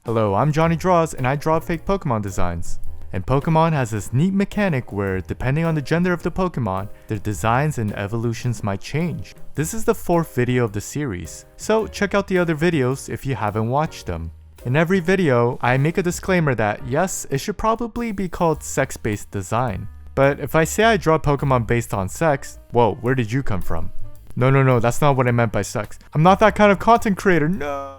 Hello, I'm Johnny Draws and I draw fake Pokemon designs. And Pokemon has this neat mechanic where, depending on the gender of the Pokemon, their designs and evolutions might change. This is the 4th video of the series, so check out the other videos if you haven't watched them. In every video, I make a disclaimer that yes, it should probably be called sex-based design. But if I say I draw Pokemon based on sex, whoa, where did you come from? No, that's not what I meant by sex. I'm not that kind of content creator, no!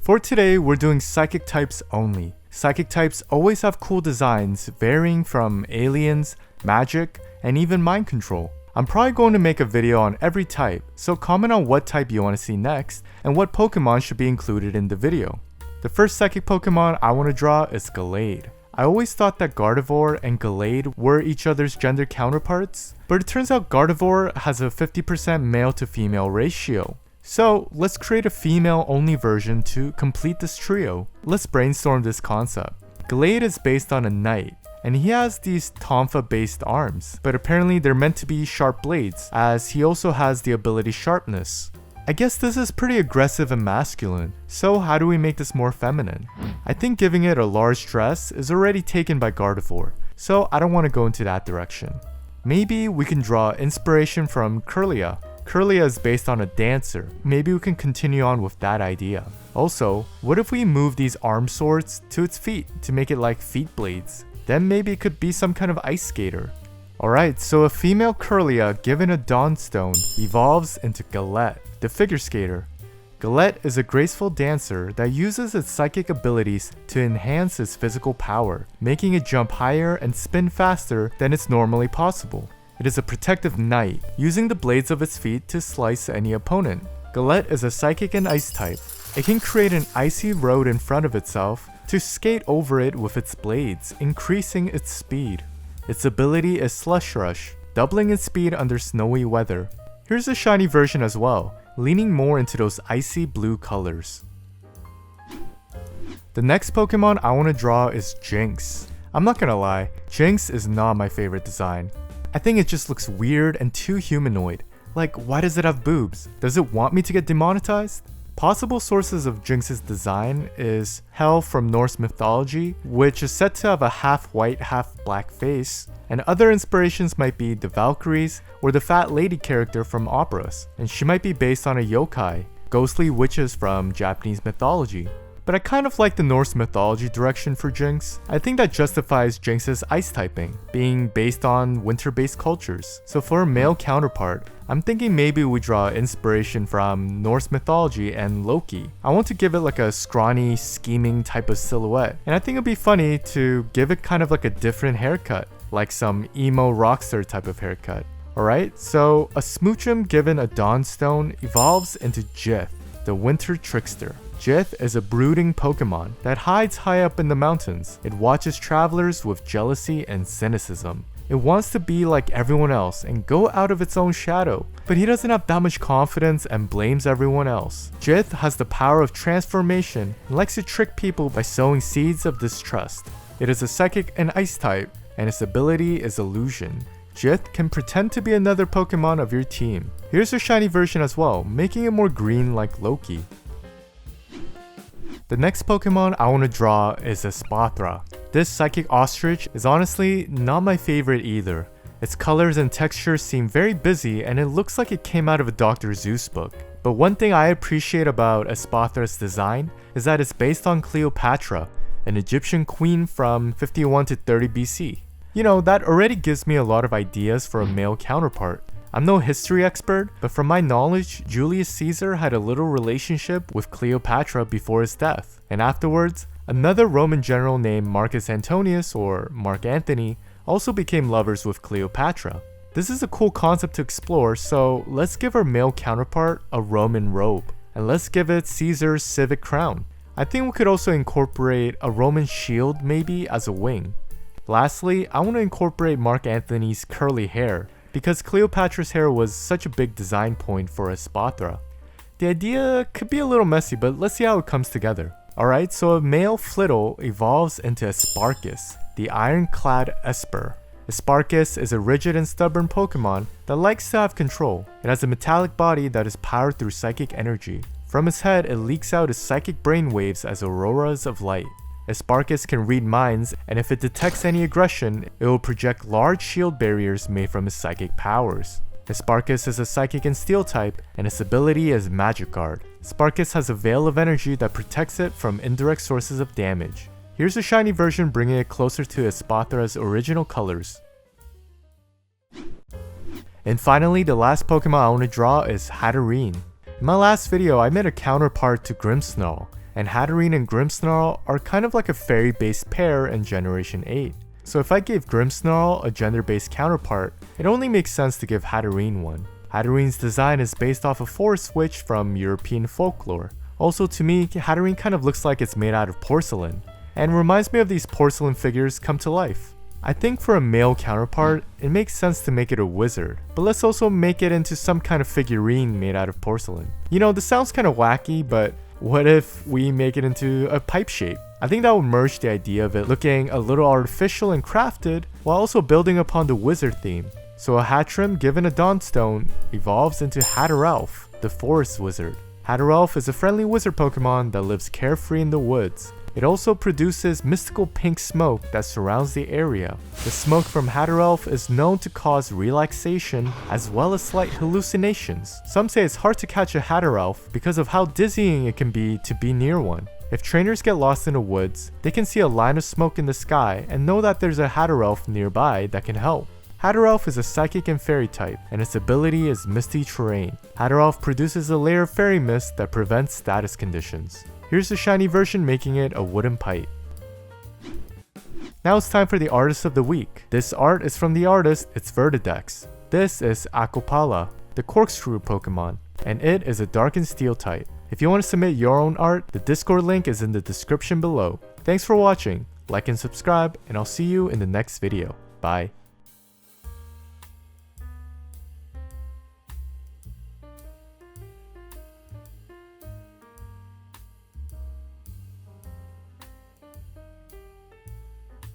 For today, we're doing psychic types only. Psychic types always have cool designs varying from aliens, magic, and even mind control. I'm probably going to make a video on every type, so comment on what type you want to see next and what Pokemon should be included in the video. The first psychic Pokemon I want to draw is Gallette. I always thought that Gardevoir and Gallette were each other's gender counterparts, but it turns out Gardevoir has a 50% male to female ratio. So let's create a female only version to complete this trio. Let's brainstorm this concept. Gallette is based on a knight, and he has these tonfa based arms, but apparently they're meant to be sharp blades, as he also has the ability Sharpness. I guess this is pretty aggressive and masculine, so how do we make this more feminine? I think giving it a large dress is already taken by Gardevoir, so I don't want to go into that direction. Maybe we can draw inspiration from Kirlia. Kirlia is based on a dancer. Maybe we can continue on with that idea. Also, what if we move these arm swords to its feet to make it like feet blades? Then maybe it could be some kind of ice skater. Alright, so a female Kirlia given a Dawnstone evolves into Gallette, the figure skater. Gallette is a graceful dancer that uses its psychic abilities to enhance its physical power, making it jump higher and spin faster than it's normally possible. It is a protective knight, using the blades of its feet to slice any opponent. Gallette is a psychic and ice type. It can create an icy road in front of itself to skate over it with its blades, increasing its speed. Its ability is Slush Rush, doubling its speed under snowy weather. Here's a shiny version as well, leaning more into those icy blue colors. The next Pokemon I want to draw is Jynx. I'm not gonna lie, Jynx is not my favorite design. I think it just looks weird and too humanoid. Like, why does it have boobs? Does it want me to get demonetized? Possible sources of Jynx's design is Hel from Norse mythology, which is said to have a half white, half black face, and other inspirations might be the Valkyries or the fat lady character from operas, and she might be based on a yokai, ghostly witches from Japanese mythology. But I kind of like the Norse mythology direction for Jynx. I think that justifies Jynx's ice typing, being based on winter-based cultures. So for a male counterpart, I'm thinking maybe we draw inspiration from Norse mythology and Loki. I want to give it like a scrawny, scheming type of silhouette. And I think it'd be funny to give it kind of like a different haircut, like some emo rockstar type of haircut. Alright, so a Smoochum given a Dawnstone evolves into Jith, the winter trickster. Jith is a brooding Pokemon that hides high up in the mountains. It watches travelers with jealousy and cynicism. It wants to be like everyone else and go out of its own shadow, but he doesn't have that much confidence and blames everyone else. Jith has the power of transformation and likes to trick people by sowing seeds of distrust. It is a psychic and ice type, and its ability is illusion. Jith can pretend to be another Pokemon of your team. Here's a shiny version as well, making it more green like Loki. The next Pokemon I want to draw is Esparus. This psychic ostrich is honestly not my favorite either. Its colors and textures seem very busy and it looks like it came out of a Dr. Seuss book. But one thing I appreciate about Esparus' design is that it's based on Cleopatra, an Egyptian queen from 51 to 30 BC. You know, that already gives me a lot of ideas for a male counterpart. I'm no history expert, but from my knowledge, Julius Caesar had a little relationship with Cleopatra before his death. And afterwards, another Roman general named Marcus Antonius, or Mark Antony, also became lovers with Cleopatra. This is a cool concept to explore, so let's give our male counterpart a Roman robe. And let's give it Caesar's civic crown. I think we could also incorporate a Roman shield maybe as a wing. Lastly, I want to incorporate Mark Antony's curly hair, because Cleopatra's hair was such a big design point for Esparus. The idea could be a little messy, but let's see how it comes together. Alright, so a male Flittle evolves into Esparus, the ironclad Esper. Esparus is a rigid and stubborn Pokemon that likes to have control. It has a metallic body that is powered through psychic energy. From his head, it leaks out his psychic brainwaves as auroras of light. Esparus can read minds, and if it detects any aggression, it will project large shield barriers made from his psychic powers. Esparus is a psychic and steel type, and its ability is Magic Guard. Esparus has a veil of energy that protects it from indirect sources of damage. Here's a shiny version bringing it closer to Espathra's original colors. And finally, the last Pokemon I want to draw is Hatterene. In my last video, I made a counterpart to Grimmsnarl, and Hatterene and Grimmsnarl are kind of like a fairy-based pair in Generation 8. So if I gave Grimmsnarl a gender-based counterpart, it only makes sense to give Hatterene one. Hatterene's design is based off a forest witch from European folklore. Also to me, Hatterene kind of looks like it's made out of porcelain, and reminds me of these porcelain figures come to life. I think for a male counterpart, it makes sense to make it a wizard, but let's also make it into some kind of figurine made out of porcelain. You know, this sounds kind of wacky, but what if we make it into a pipe shape? I think that would merge the idea of it looking a little artificial and crafted, while also building upon the wizard theme. So a Hatterem given a Dawnstone evolves into Hatterelf, the forest wizard. Hatterelf is a friendly wizard Pokemon that lives carefree in the woods. It also produces mystical pink smoke that surrounds the area. The smoke from Hatterelf is known to cause relaxation as well as slight hallucinations. Some say it's hard to catch a Hatterelf because of how dizzying it can be to be near one. If trainers get lost in the woods, they can see a line of smoke in the sky and know that there's a Hatterelf nearby that can help. Hatterelf is a psychic and fairy type, and its ability is misty terrain. Hatterelf produces a layer of fairy mist that prevents status conditions. Here's the shiny version making it a wooden pipe. Now it's time for the artist of the week. This art is from the artist Itsvertidex. This is Akopala, the corkscrew Pokemon, and it is a dark and steel type. If you want to submit your own art, the Discord link is in the description below. Thanks for watching, like and subscribe, and I'll see you in the next video. Bye.